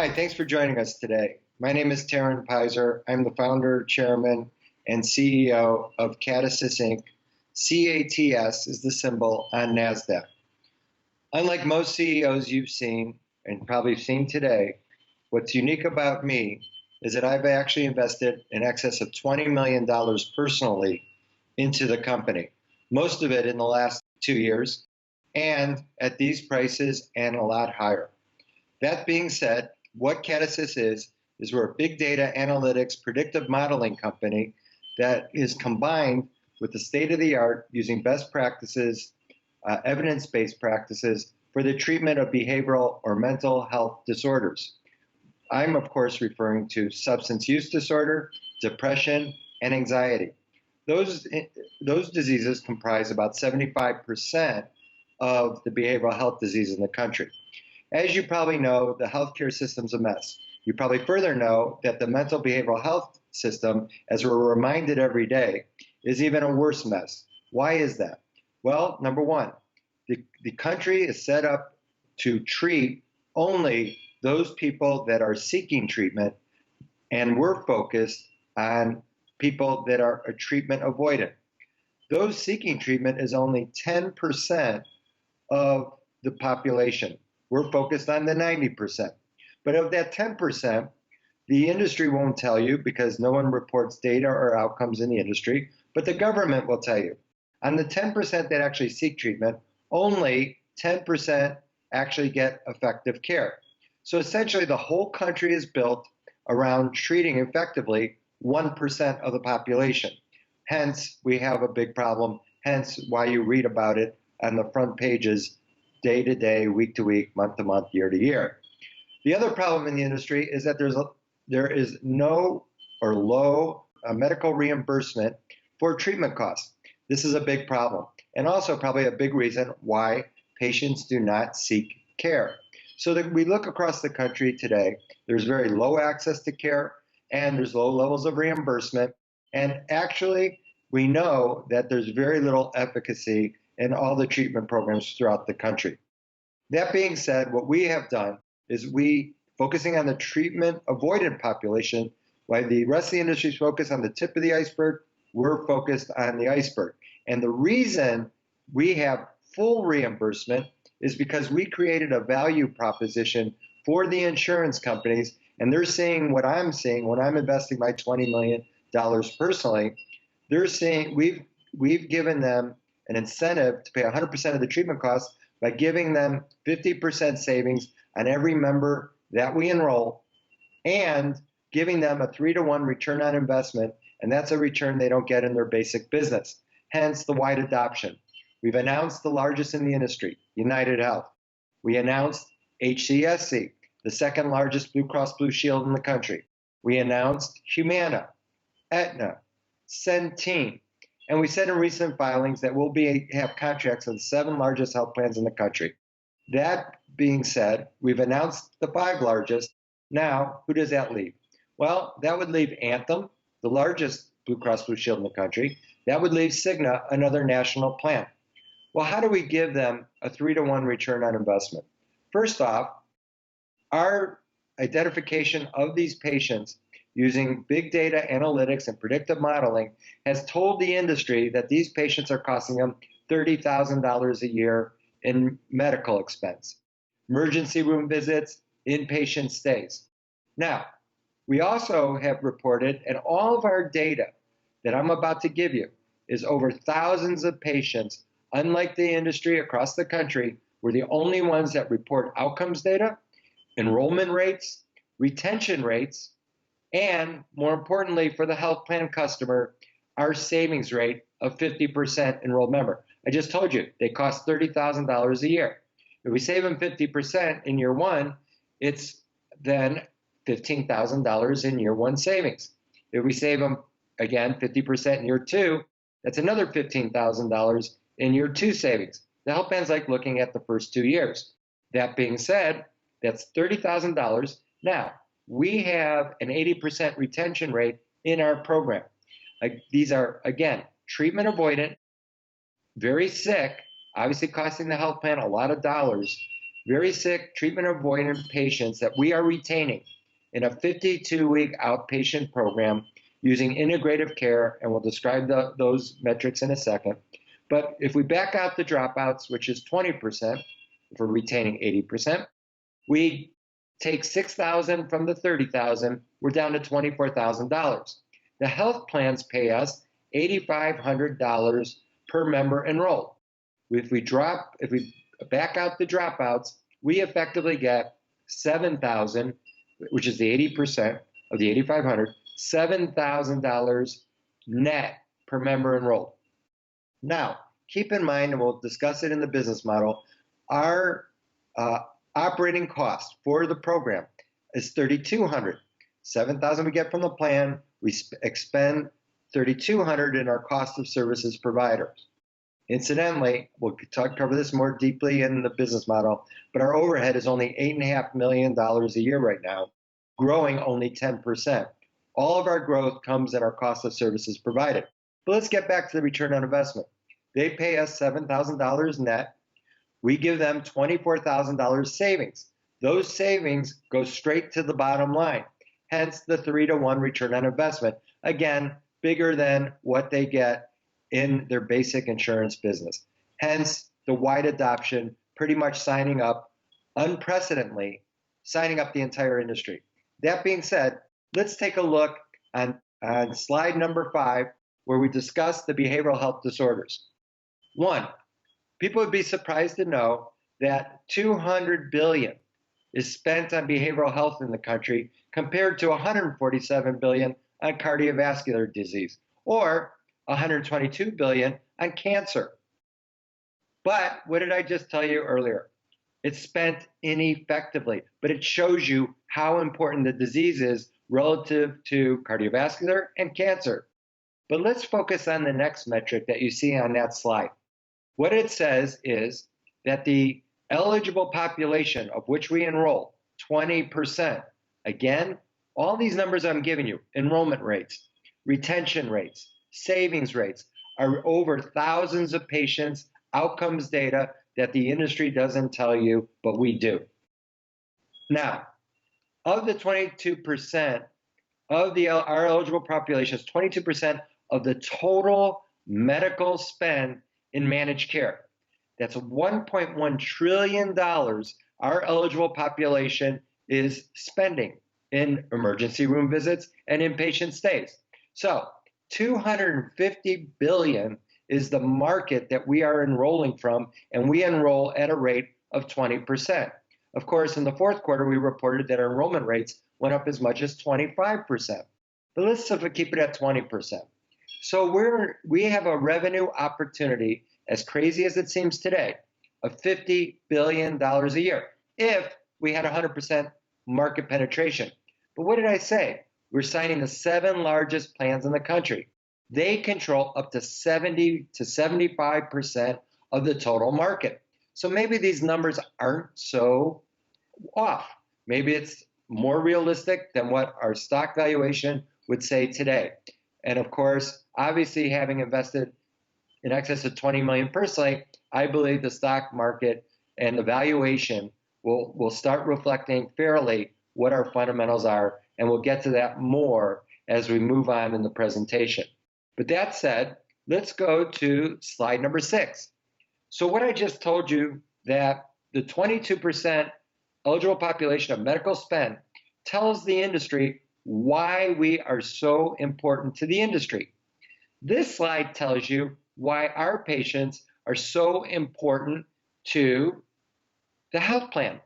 Hi, thanks for joining us today. My name is Taryn Pizer. I'm the founder, chairman, and CEO of Catasys Inc. CATS is the symbol on NASDAQ. Unlike most CEOs you've seen and probably seen today, what's unique about me is that I've actually invested in excess of $20 million personally into the company, most of it in the last 2 years, and at these prices and a lot higher. That being said, what Catasys is we're a big data analytics predictive modeling company that is combined with the state-of-the-art using best practices, evidence-based practices for the treatment of behavioral or mental health disorders. I'm, of course, referring to substance use disorder, depression, and anxiety. Those diseases comprise about 75% of the behavioral health disease in the country. As you probably know, the healthcare system's a mess. You probably further know that the mental behavioral health system, as we're reminded every day, is even a worse mess. Why is that? Well, number one, the country is set up to treat only those people that are seeking treatment, and we're focused on people that are treatment avoidant. Those seeking treatment is only 10% of the population. We're focused on the 90%. But of that 10%, the industry won't tell you because no one reports data or outcomes in the industry, but the government will tell you. On the 10% that actually seek treatment, only 10% actually get effective care. So essentially the whole country is built around treating effectively 1% of the population. Hence, we have a big problem, hence why you read about it on the front pages day to day, week to week, month to month, year to year. The other problem in the industry is that there is no or low medical reimbursement for treatment costs. This is a big problem, and also probably a big reason why patients do not seek care. So that we look across the country today, there's very low access to care, and there's low levels of reimbursement, and actually we know that there's very little efficacy in all the treatment programs throughout the country. That being said, what we have done is focusing on the treatment avoidant population, while the rest of the industry is focused on the tip of the iceberg, we're focused on the iceberg. And the reason we have full reimbursement is because we created a value proposition for the insurance companies, and they're seeing what I'm seeing when I'm investing my $20 million personally. They're seeing we've given them an incentive to pay 100% of the treatment costs by giving them 50% savings on every member that we enroll and giving them a 3-to-1 return on investment, and that's a return they don't get in their basic business, hence the wide adoption. We've announced the largest in the industry, United Health. We announced HCSC, the second largest Blue Cross Blue Shield in the country. We announced Humana, Aetna, Centene, and we said in recent filings that we'll have contracts with the 7 largest health plans in the country. That being said, we've announced the 5 largest. Now, who does that leave? Well, that would leave Anthem, the largest Blue Cross Blue Shield in the country. That would leave Cigna, another national plan. Well, how do we give them a 3-to-1 return on investment? First off, our identification of these patients using big data analytics and predictive modeling has told the industry that these patients are costing them $30,000 a year in medical expense, emergency room visits, inpatient stays. Now, we also have reported, and all of our data that I'm about to give you is over thousands of patients. Unlike the industry across the country, we're the only ones that report outcomes data, enrollment rates, retention rates, and more importantly for the health plan customer, our savings rate of 50% enrolled member. I just told you they cost $30,000 a year. If we save them 50% in year one, it's then $15,000 in year one savings. If we save them, again, 50% in year two, that's another $15,000 in year two savings. The health plan's like looking at the first 2 years. That being said, that's $30,000. Now, we have an 80% retention rate in our program. These are, again, treatment avoidant, very sick, obviously costing the health plan a lot of dollars, very sick, treatment-avoidant patients that we are retaining in a 52-week outpatient program using integrative care, and we'll describe those metrics in a second. But if we back out the dropouts, which is 20%, if we're retaining 80%, we take $6,000 from the $30,000, we're down to $24,000. The health plans pay us $8,500 per member enrolled. If we back out the dropouts, we effectively get $7,000, which is the 80% of the $8,500, $7,000 net per member enrolled. Now, keep in mind, and we'll discuss it in the business model, our operating cost for the program is $3,200. $7,000 we get from the plan, we expend $3,200 in our cost of services providers. Incidentally, we'll cover this more deeply in the business model, but our overhead is only $8.5 million a year right now, growing only 10%. All of our growth comes in our cost of services provided. But let's get back to the return on investment. They pay us $7,000 net. We give them $24,000 savings. Those savings go straight to the bottom line, hence the 3-to-1 return on investment. Again, bigger than what they get in their basic insurance business. Hence the wide adoption, pretty much signing up unprecedentedly, signing up the entire industry. That being said, let's take a look on slide number 5, where we discuss the behavioral health disorders. 1, people would be surprised to know that $200 billion is spent on behavioral health in the country compared to $147 billion on cardiovascular disease, or $122 billion on cancer. But what did I just tell you earlier? It's spent ineffectively, but it shows you how important the disease is relative to cardiovascular and cancer. But let's focus on the next metric that you see on that slide. What it says is that the eligible population of which we enroll, 20%. Again, all these numbers I'm giving you, enrollment rates, retention rates, savings rates, are over thousands of patients, outcomes data that the industry doesn't tell you, but we do. Now, of the 22% of our eligible population, is 22% of the total medical spend in managed care. That's $1.1 trillion our eligible population is spending in emergency room visits and inpatient stays. So $250 billion is the market that we are enrolling from, and we enroll at a rate of 20%. Of course, in the fourth quarter, we reported that our enrollment rates went up as much as 25%. But let's keep it at 20%. So we have a revenue opportunity, as crazy as it seems today, of $50 billion a year if we had 100% market penetration. But what did I say? We're signing the 7 largest plans in the country. They control up to 70 to 75% of the total market. So maybe these numbers aren't so off. Maybe it's more realistic than what our stock valuation would say today. And of course, obviously, having invested in excess of 20 million personally, I believe the stock market and the valuation will start reflecting fairly what our fundamentals are, and we'll get to that more as we move on in the presentation. But that said, let's go to slide number 6. So what I just told you, that the 22% eligible population of medical spend tells the industry why we are so important to the industry. This slide tells you why our patients are so important to the health plan.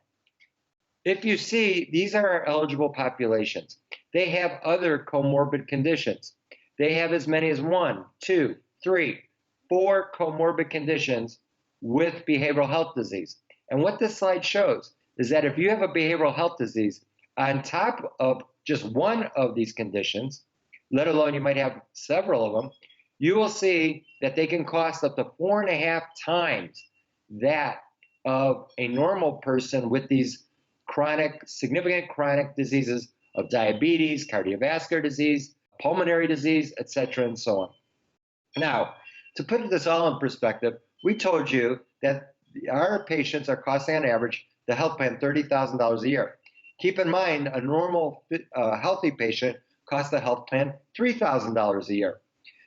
If you see, these are our eligible populations. They have other comorbid conditions. They have as many as 1, 2, 3, 4 comorbid conditions with behavioral health disease. And what this slide shows is that if you have a behavioral health disease on top of just one of these conditions, let alone you might have several of them, you will see that they can cost up to 4.5 times that of a normal person with these significant chronic diseases of diabetes, cardiovascular disease, pulmonary disease, etc., and so on. Now, to put this all in perspective, we told you that our patients are costing on average the health plan $30,000 a year. Keep in mind, a normal healthy patient costs the health plan $3,000 a year.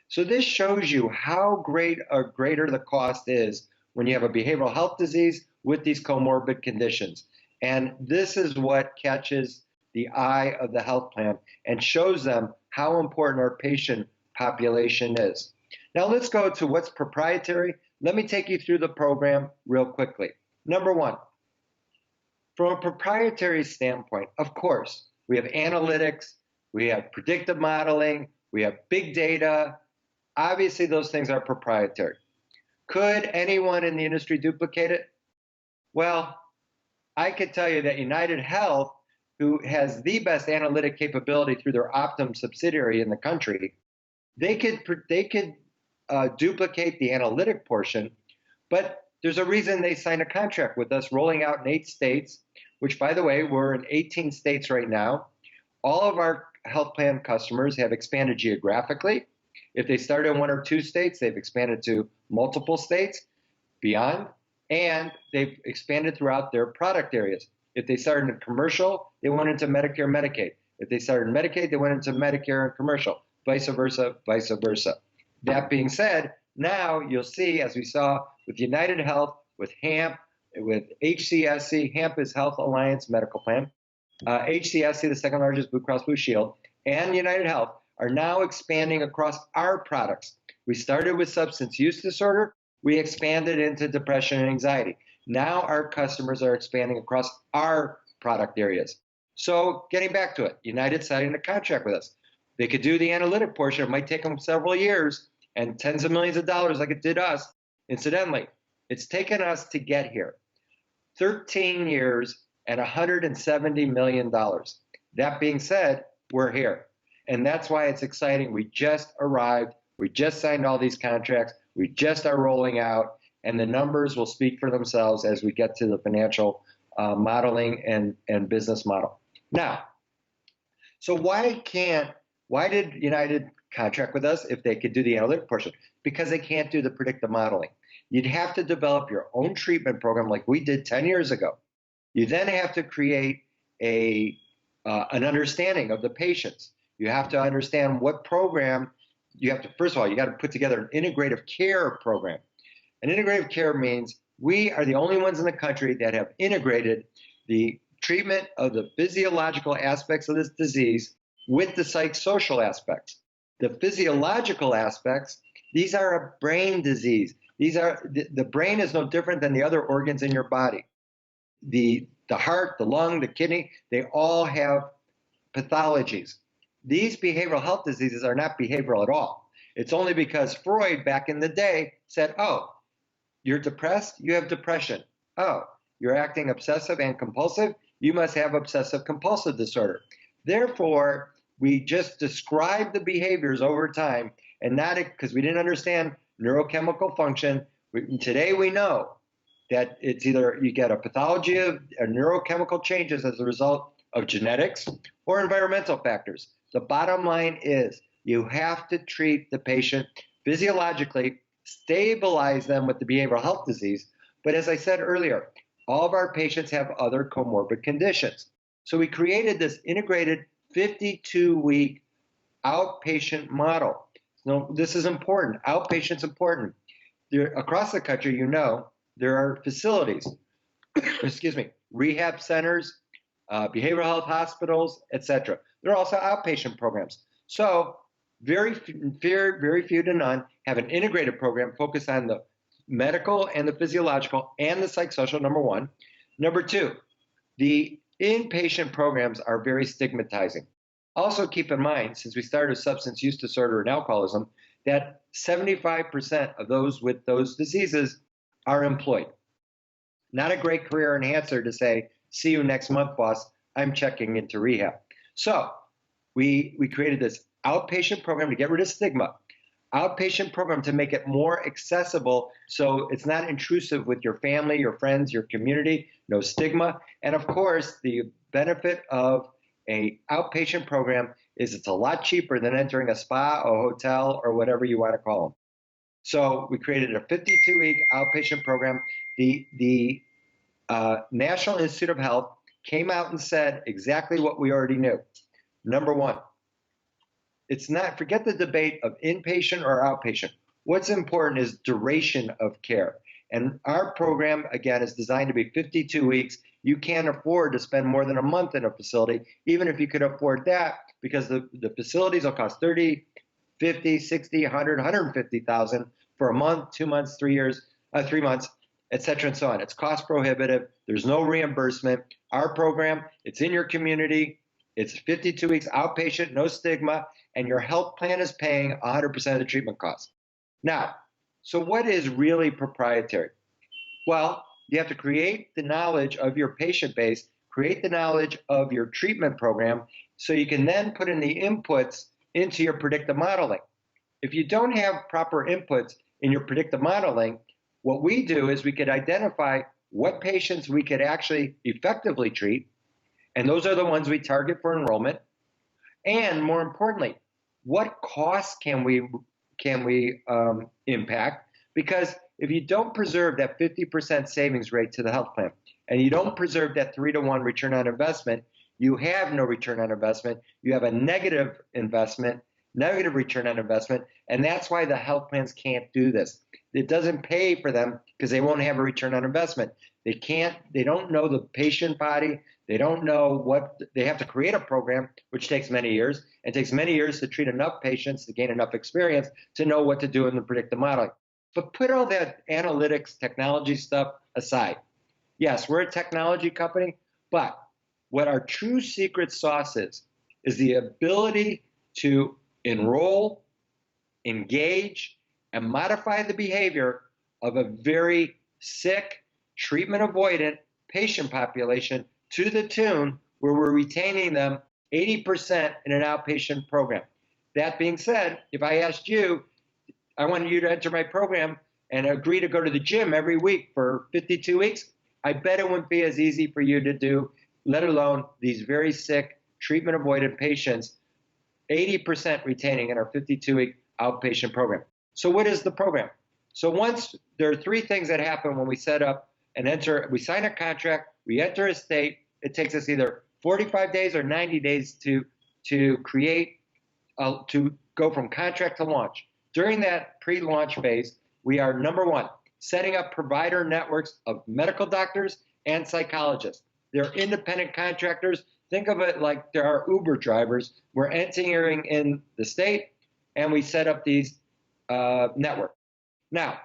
So this shows you how great or greater the cost is when you have a behavioral health disease with these comorbid conditions. And this is what catches the eye of the health plan and shows them how important our patient population is. Now let's go to what's proprietary. Let me take you through the program real quickly. Number one, from a proprietary standpoint, of course, we have analytics, we have predictive modeling, we have big data. Obviously, those things are proprietary. Could anyone in the industry duplicate it? Well, I could tell you that United Health, who has the best analytic capability through their Optum subsidiary in the country, they could duplicate the analytic portion, but there's a reason they signed a contract with us rolling out in 8 states, which, by the way, we're in 18 states right now. All of our health plan customers have expanded geographically. If they started in 1 or 2 states, they've expanded to multiple states beyond, and they've expanded throughout their product areas. If they started in commercial, they went into Medicare, Medicaid. If they started in Medicaid, they went into Medicare and commercial, vice versa, vice versa. That being said, now you'll see, as we saw with United Health, with HAMP, with HCSC, HAMP is Health Alliance Medical Plan, HCSC, the second largest Blue Cross Blue Shield, and United Health are now expanding across our products. We started with substance use disorder. We expanded into depression and anxiety. Now our customers are expanding across our product areas. So getting back to it, United signed a contract with us. They could do the analytic portion. It might take them several years and tens of millions of dollars like it did us. Incidentally, it's taken us to get here 13 years and $170 million. That being said, we're here. And that's why it's exciting. We just arrived. We just signed all these contracts. We just are rolling out. And the numbers will speak for themselves as we get to the financial modeling and business model. Now, so why did United contract with us if they could do the analytic portion? Because they can't do the predictive modeling. You'd have to develop your own treatment program like we did 10 years ago. You then have to create an understanding of the patients. You have to understand what program you have to, first of all, you got to put together an integrative care program. An integrative care means we are the only ones in the country that have integrated the treatment of the physiological aspects of this disease with the psychosocial aspects. The physiological aspects, these are a brain disease. The brain is no different than the other organs in your body. The heart, the lung, the kidney, they all have pathologies. These behavioral health diseases are not behavioral at all. It's only because Freud back in the day said, oh, you're depressed, you have depression. Oh, you're acting obsessive and compulsive, you must have obsessive compulsive disorder. Therefore, we just described the behaviors over time, and not because we didn't understand neurochemical function. Today we know that it's either you get a pathology of neurochemical changes as a result of genetics or environmental factors. The bottom line is you have to treat the patient physiologically, stabilize them with the behavioral health disease. But as I said earlier, all of our patients have other comorbid conditions. So we created this integrated 52-week outpatient model. So this is important. Outpatient's important. Across the country, there are facilities, excuse me, rehab centers, behavioral health hospitals, etc. There are also outpatient programs. So very few to none have an integrated program focused on the medical and the physiological and the psychosocial, number one. Number two, the inpatient programs are very stigmatizing. Also keep in mind, since we started substance use disorder and alcoholism, that 75% of those with those diseases are employed. Not a great career enhancer to say, see you next month, boss, I'm checking into rehab. So we created this outpatient program to get rid of stigma, outpatient program to make it more accessible so it's not intrusive with your family, your friends, your community, no stigma. And of course, the benefit of an outpatient program is it's a lot cheaper than entering a spa, a hotel, or whatever you want to call them. So we created a 52-week outpatient program. The National Institute of Health came out and said exactly what we already knew. Number one, it's not, forget the debate of inpatient or outpatient. What's important is duration of care. And our program, again, is designed to be 52 weeks. You can't afford to spend more than a month in a facility, even if you could afford that, because the facilities will cost 30, 50, 60, 100, 150,000 for a month, 2 months, 3 years, 3 months, et cetera, and so on. It's cost prohibitive. There's no reimbursement. Our program, it's in your community. It's 52 weeks outpatient, no stigma, and your health plan is paying 100% of the treatment costs. Now, so what is really proprietary? Well, you have to create the knowledge of your patient base, create the knowledge of your treatment program, so you can then put in the inputs into your predictive modeling. If you don't have proper inputs in your predictive modeling, what we do is we could identify what patients we could actually effectively treat, and those are the ones we target for enrollment. And more importantly, what costs can we impact? Because if you don't preserve that 50% savings rate to the health plan, and you don't preserve that 3-to-1 return on investment, you have no return on investment. You have a negative investment, negative return on investment, and that's why the health plans can't do this. It doesn't pay for them because they won't have a return on investment. They don't know the patient body. They don't know what, they have to create a program, which takes many years. It takes many years to treat enough patients to gain enough experience to know what to do in the predictive modeling. But put all that analytics, technology stuff aside. Yes, we're a technology company, but what our true secret sauce is the ability to enroll, engage, and modify the behavior of a very sick, treatment avoidant patient population to the tune where we're retaining them 80% in an outpatient program. That being said, if I asked you, I wanted you to enter my program and agree to go to the gym every week for 52 weeks, I bet it wouldn't be as easy for you to do, let alone these very sick, treatment avoidant patients, 80% retaining in our 52-week outpatient program. So what is the program? So once, there are 3 things that happen when we set up and enter, we sign a contract, we enter a state, it takes us either 45 days or 90 days to create, to go from contract to launch. During that pre-launch phase, we are, number 1, setting up provider networks of medical doctors and psychologists. They're independent contractors. Think of it like there are Uber drivers. We're entering in the state, and we set up these networks. Now,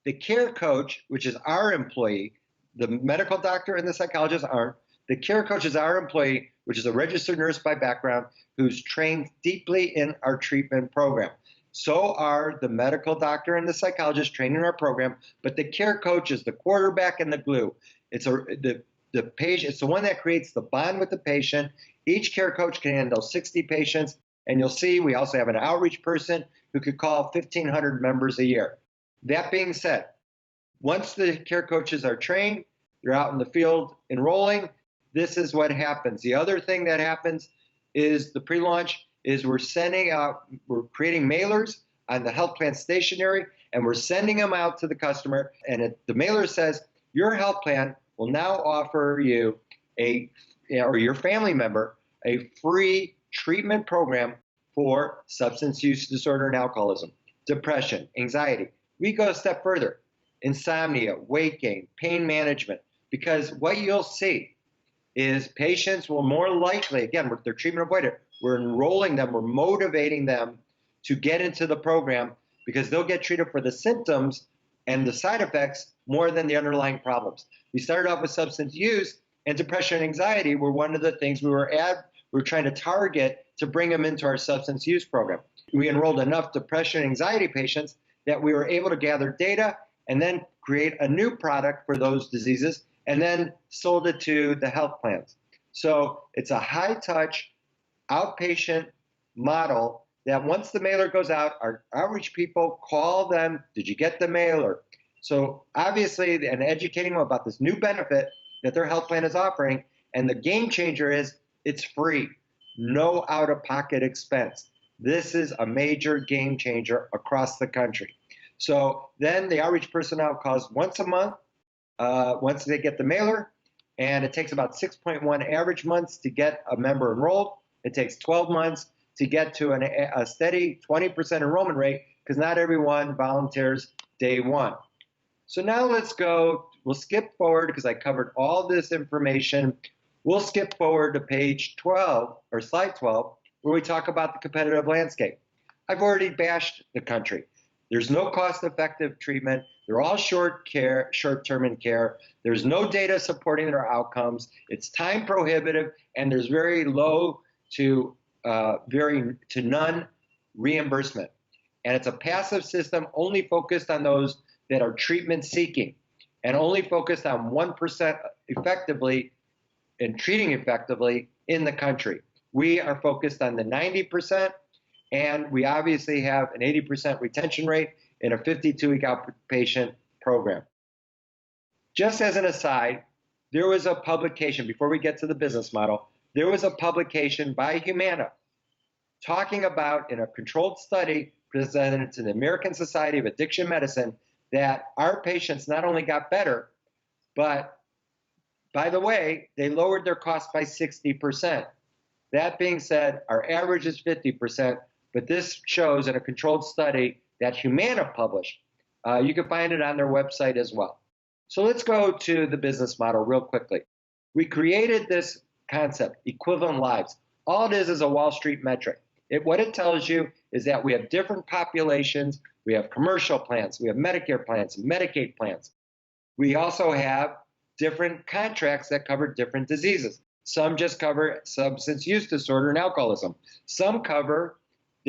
the care coach, which is our employee, the medical doctor and the psychologist aren't. The care coach is our employee, which is a registered nurse by background, who's trained deeply in our treatment program. So are the medical doctor and the psychologist trained in our program, but the care coach is the quarterback and the glue. It's the patient, it's the one that creates the bond with the patient. Each care coach can handle 60 patients, and you'll see we also have an outreach person who could call 1,500 members a year. That being said, once the care coaches are trained, they're out in the field enrolling, this is what happens. The other thing that happens is the pre-launch is we're creating mailers on the health plan stationery, and we're sending them out to the customer, and the mailer says, your health plan will now offer you or your family member a free treatment program for substance use disorder and alcoholism, depression, anxiety. We go a step further, insomnia, weight gain, pain management, because what you'll see is patients will more likely, again, with their treatment avoidant, we're enrolling them, we're motivating them to get into the program because they'll get treated for the symptoms and the side effects more than the underlying problems. We started off with substance use, and depression and anxiety were one of the things we were trying to target to bring them into our substance use program. We enrolled enough depression and anxiety patients that we were able to gather data and then create a new product for those diseases and then sold it to the health plans. So it's a high-touch, outpatient model that once the mailer goes out, our outreach people call them, did you get the mailer? So obviously, and educating them about this new benefit that their health plan is offering, and the game changer is it's free, no out-of-pocket expense. This is a major game changer across the country. So then the outreach personnel calls once a month, once they get the mailer, and it takes about 6.1 average months to get a member enrolled. It takes 12 months to get to a steady 20% enrollment rate, because not everyone volunteers day one. So now let's go, we'll skip forward because I covered all this information. We'll skip forward to page 12, or slide 12, where we talk about the competitive landscape. I've already bashed the country. There's no cost-effective treatment. They're all short-term in care. There's no data supporting their outcomes. It's time prohibitive, and there's very low to none reimbursement. And it's a passive system only focused on those that are treatment seeking, and only focused on 1% effectively and treating effectively in the country. We are focused on the 90%, and we obviously have an 80% retention rate in a 52-week outpatient program. Just as an aside, there was a publication, before we get to the business model, there was a publication by Humana talking about, in a controlled study presented to the American Society of Addiction Medicine, that our patients not only got better, but by the way, they lowered their costs by 60%. That being said, our average is 50%, but this shows in a controlled study that Humana published. You can find it on their website as well. So let's go to the business model real quickly. We created this concept, equivalent lives. All it is a Wall Street metric. What it tells you is that we have different populations. We have commercial plans, we have Medicare plans, Medicaid plans. We also have different contracts that cover different diseases. Some just cover substance use disorder and alcoholism. Some cover,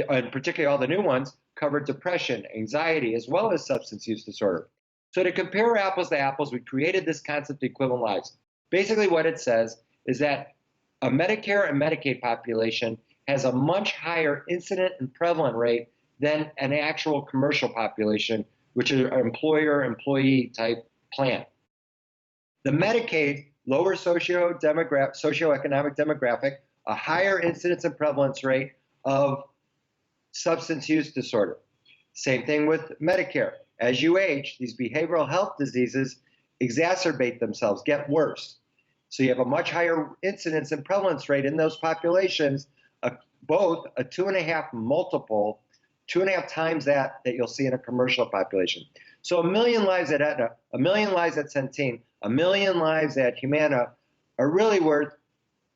and particularly all the new ones, cover depression, anxiety, as well as substance use disorder. So to compare apples to apples, we created this concept of equivalent lives. Basically what it says is that a Medicare and Medicaid population has a much higher incident and prevalent rate than an actual commercial population, which is an employer-employee type plan. The Medicaid, lower socioeconomic demographic, a higher incidence and prevalence rate of substance use disorder. Same thing with Medicare. As you age, these behavioral health diseases exacerbate themselves, get worse. So you have a much higher incidence and prevalence rate in those populations, both a 2.5 multiple, 2.5 times that you'll see in a commercial population. So 1 million lives at Aetna, 1 million lives at Centene, 1 million lives at Humana are really worth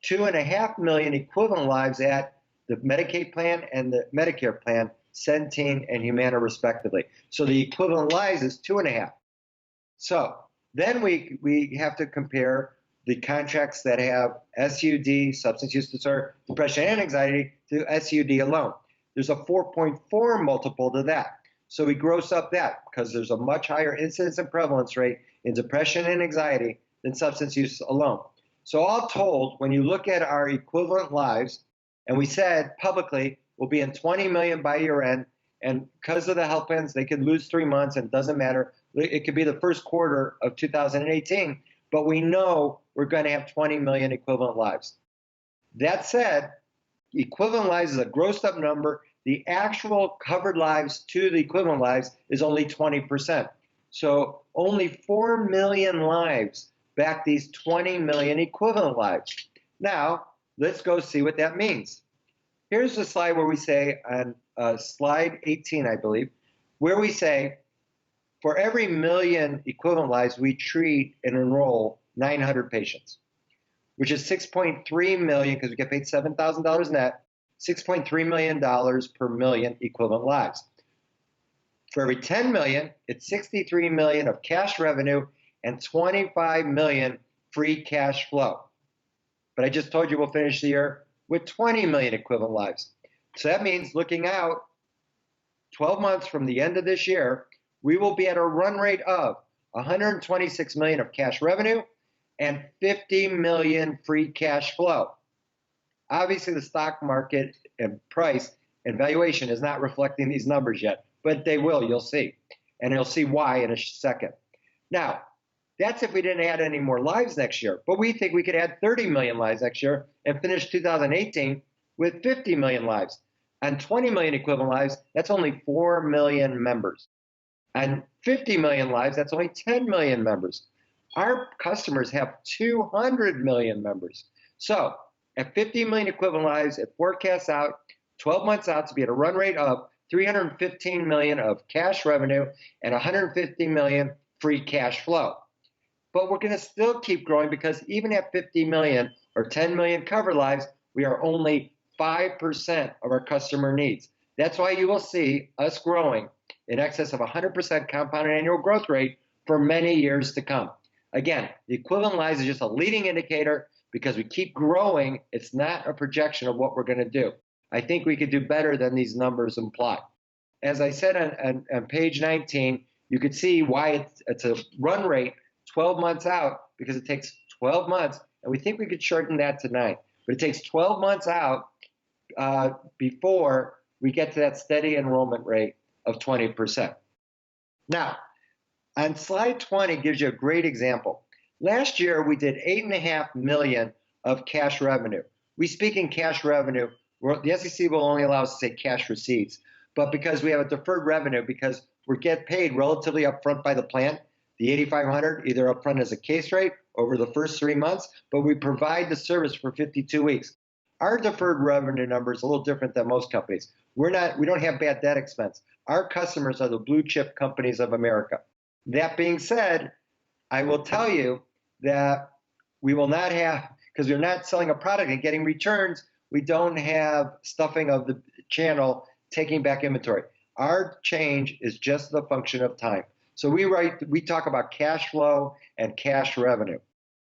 2.5 million equivalent lives at the Medicaid plan and the Medicare plan, Centene and Humana respectively. So the equivalent lives is 2.5. So then we have to compare the contracts that have SUD, substance use disorder, depression, and anxiety to SUD alone. There's a 4.4 multiple to that. So we gross up that because there's a much higher incidence and prevalence rate in depression and anxiety than substance use alone. So all told, when you look at our equivalent lives, and we said publicly we'll be in 20 million by year end, and because of the health plans, they could lose 3 months and it doesn't matter. It could be the first quarter of 2018, but we know we're going to have 20 million equivalent lives. That said, equivalent lives is a grossed up number. The actual covered lives to the equivalent lives is only 20%. So only 4 million lives back these 20 million equivalent lives. Now, let's go see what that means. Here's the slide where we say, on slide 18, I believe, where we say, for every million equivalent lives, we treat and enroll 900 patients, which is 6.3 million, because we get paid $7,000 net, $6.3 million per million equivalent lives. For every 10 million, it's 63 million of cash revenue and 25 million free cash flow. But I just told you we'll finish the year with 20 million equivalent lives. So that means looking out 12 months from the end of this year, we will be at a run rate of 126 million of cash revenue and 50 million free cash flow. Obviously, the stock market and price and valuation is not reflecting these numbers yet, but they will, you'll see. And you'll see why in a second. Now, that's if we didn't add any more lives next year, but we think we could add 30 million lives next year and finish 2018 with 50 million lives. And 20 million equivalent lives, that's only 4 million members. And 50 million lives, that's only 10 million members. Our customers have 200 million members. So at 50 million equivalent lives, it forecasts out 12 months out to be at a run rate of 315 million of cash revenue and 150 million free cash flow. But we're going to still keep growing because even at 50 million or 10 million covered lives, we are only 5% of our customer needs. That's why you will see us growing in excess of 100% compounded annual growth rate for many years to come. Again, the equivalent lives is just a leading indicator because we keep growing. It's not a projection of what we're going to do. I think we could do better than these numbers imply. As I said on page 19, you could see why it's a run rate 12 months out because it takes 12 months, and we think we could shorten that to 9. But it takes 12 months out before we get to that steady enrollment rate of 20%. Now, on slide 20 gives you a great example. Last year, we did 8.5 million of cash revenue. We speak in cash revenue. The SEC will only allow us to say cash receipts, but because we have a deferred revenue, because we get paid relatively upfront by the plan, the $8,500 either upfront as a case rate over the first 3 months, but we provide the service for 52 weeks. Our deferred revenue number is a little different than most companies. We don't have bad debt expense. Our customers are the blue chip companies of America. That being said, I will tell you that we will not have, because we're not selling a product and getting returns, we don't have stuffing of the channel taking back inventory. Our change is just the function of time. So we talk about cash flow and cash revenue.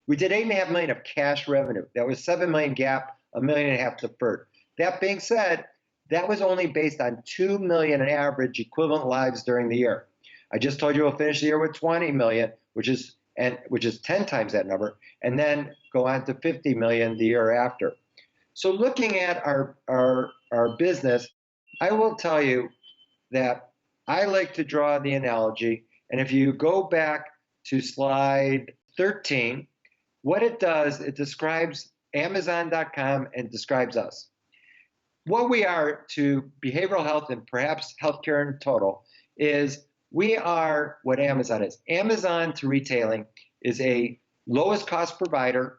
We did 8.5 million of cash revenue. That was 7 million GAAP, 1.5 million deferred. That being said, that was only based on 2 million in average equivalent lives during the year. I just told you we'll finish the year with 20 million, which is 10 times that number, and then go on to 50 million the year after. So looking at our business, I will tell you that I like to draw the analogy, and if you go back to slide 13, what it does, it describes Amazon.com and describes us. What we are to behavioral health and perhaps healthcare in total is we are what Amazon is. Amazon to retailing is a lowest cost provider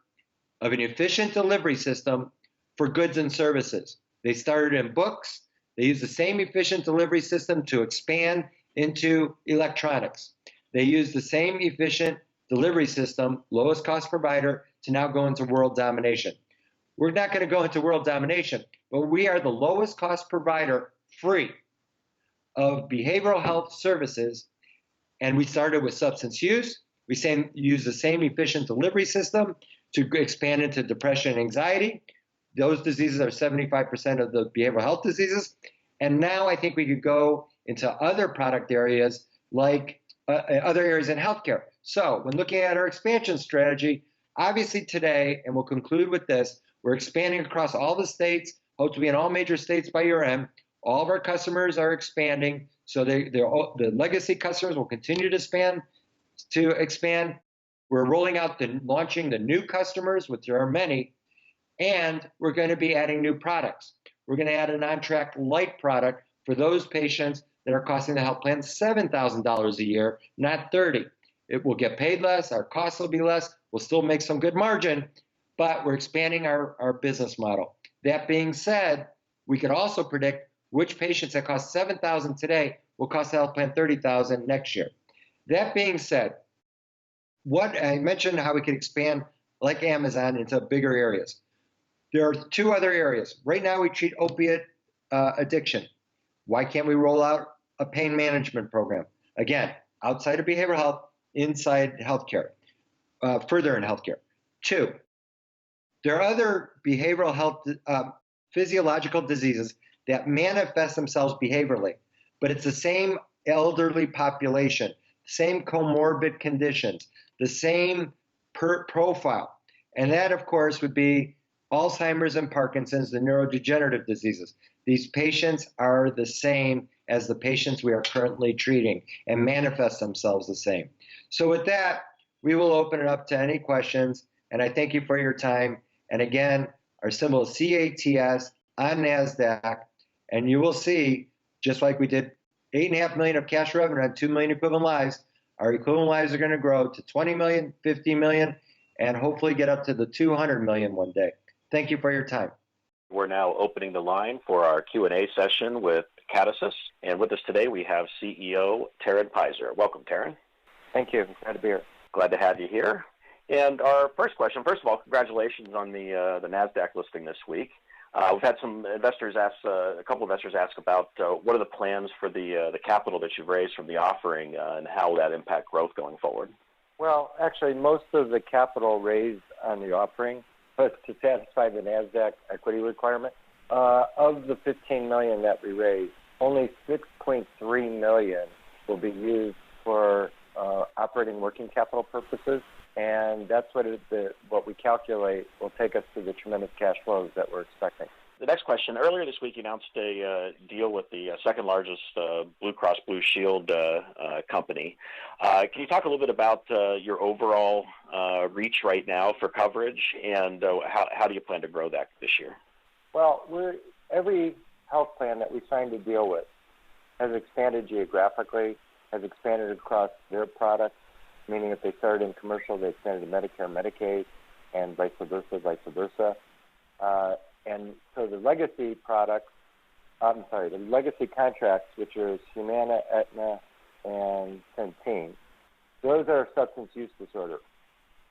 of an efficient delivery system for goods and services. They started in books. They use the same efficient delivery system to expand into electronics. They use the same efficient delivery system, lowest cost provider, to now go into world domination. We're not going to go into world domination, but we are the lowest cost provider free of behavioral health services. And we started with substance use. We use the same efficient delivery system to expand into depression and anxiety. Those diseases are 75% of the behavioral health diseases. And now I think we could go into other product areas like other areas in healthcare. So when looking at our expansion strategy, obviously today, and we'll conclude with this, we're expanding across all the states, hope to be in all major states by year end. All of our customers are expanding, so the legacy customers will continue to expand. We're rolling out launching the new customers, which there are many, and we're going to be adding new products. We're going to add an OnTrak Lite product for those patients that are costing the health plan $7,000 a year, not $30,000. It will get paid less, our costs will be less, we'll still make some good margin, but we're expanding our business model. That being said, we could also predict which patients that cost $7,000 today will cost the health plan $30,000 next year. That being said, what I mentioned how we could expand like Amazon into bigger areas. There are 2 other areas. Right now we treat opiate addiction. Why can't we roll out a pain management program? Again, outside of behavioral health, inside healthcare, further in healthcare. 2, there are other behavioral health physiological diseases that manifest themselves behaviorally, but it's the same elderly population, same comorbid conditions, the same profile. And that, of course, would be Alzheimer's and Parkinson's, the neurodegenerative diseases. These patients are the same as the patients we are currently treating and manifest themselves the same. So with that, we will open it up to any questions, and I thank you for your time. And again, our symbol is CATS on NASDAQ, and you will see, just like we did 8.5 million of cash revenue on 2 million equivalent lives, Our equivalent lives are going to grow to 20 million, 50 million, and hopefully get up to the 200 million one day. Thank you for your time. We're now opening the line for our Q&A session with Catasys. And with us today, we have CEO Taryn Pizer. Welcome, Taryn. Thank you. Glad to be here. Glad to have you here. And our first question, first of all, congratulations on the NASDAQ listing this week. We've had some investors ask, a couple of investors ask about what are the plans for the capital that you've raised from the offering and how will that impact growth going forward? Well, actually, most of the capital raised on the offering was to satisfy the NASDAQ equity requirement. Of the $15 million that we raised, only $6.3 million will be used for operating working capital purposes, and that's what we calculate will take us to the tremendous cash flows that we're expecting. The next question, earlier this week you announced a deal with the second largest Blue Cross Blue Shield company. Can you talk a little bit about your overall reach right now for coverage, and how do you plan to grow that this year? Well, every health plan that we signed a deal with has expanded geographically, has expanded across their products, meaning if they started in commercial, they expanded to Medicare, Medicaid, and vice versa. And so the legacy contracts, which are Humana, Aetna, and Centene, those are substance use disorder.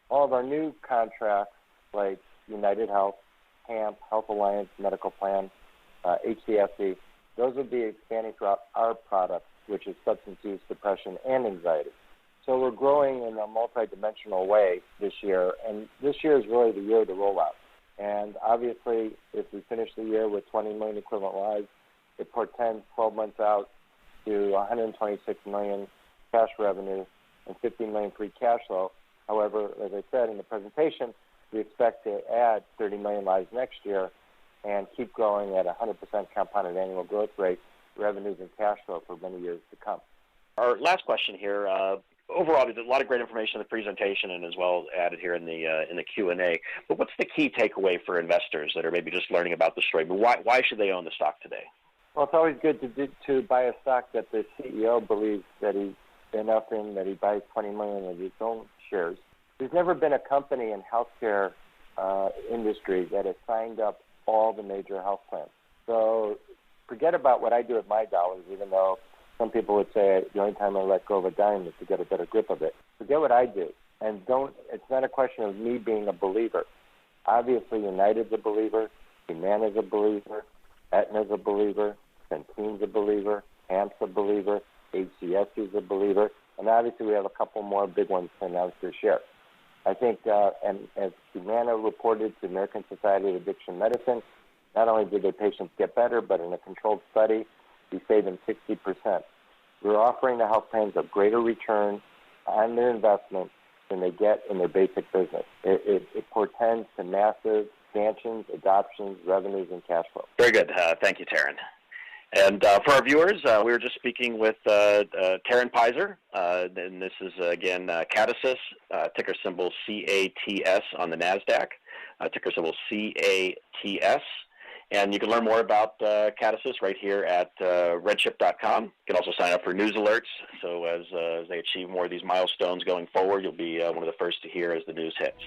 All of our new contracts, like United Health, HAMP, Health Alliance, Medical Plan, HCSC, those would be expanding throughout our products, which is substance use, depression, and anxiety. So we're growing in a multidimensional way this year, and this year is really the year of the rollout. And obviously, if we finish the year with 20 million equivalent lives, it portends 12 months out to 126 million cash revenue and 50 million free cash flow. However, as I said in the presentation, we expect to add 30 million lives next year and keep growing at 100% compounded annual growth rate, revenues and cash flow for many years to come. Our last question here. Overall, there's a lot of great information in the presentation and as well added here in the Q&A. But what's the key takeaway for investors that are maybe just learning about the story? But why should they own the stock today? Well, it's always good to buy a stock that the CEO believes that he's enough in, that he buys 20 million of his own shares. There's never been a company in healthcare industry that has signed up all the major health plans. So forget about what I do with my dollars, even though some people would say the only time I let go of a dime is to get a better grip of it. Forget what I do, and it's not a question of me being a believer. Obviously, United's a believer, Humana's a believer, Aetna's a believer, Centene's a believer, HAMP's a believer, HCSC's a believer, and obviously we have a couple more big ones to announce this year. I think, and as Humana reported to American Society of Addiction Medicine, not only did their patients get better, but in a controlled study, we saved them 60%. We're offering the health plans a greater return on their investment than they get in their basic business. It portends to massive expansions, adoptions, revenues, and cash flow. Very good. Thank you, Taryn. And for our viewers, we were just speaking with Taryn Pizer, and this is, again, Catasys, ticker symbol CATS on the NASDAQ, ticker symbol CATS. And you can learn more about Catasys right here at RedChip.com. You can also sign up for news alerts, so as they achieve more of these milestones going forward, you'll be one of the first to hear as the news hits.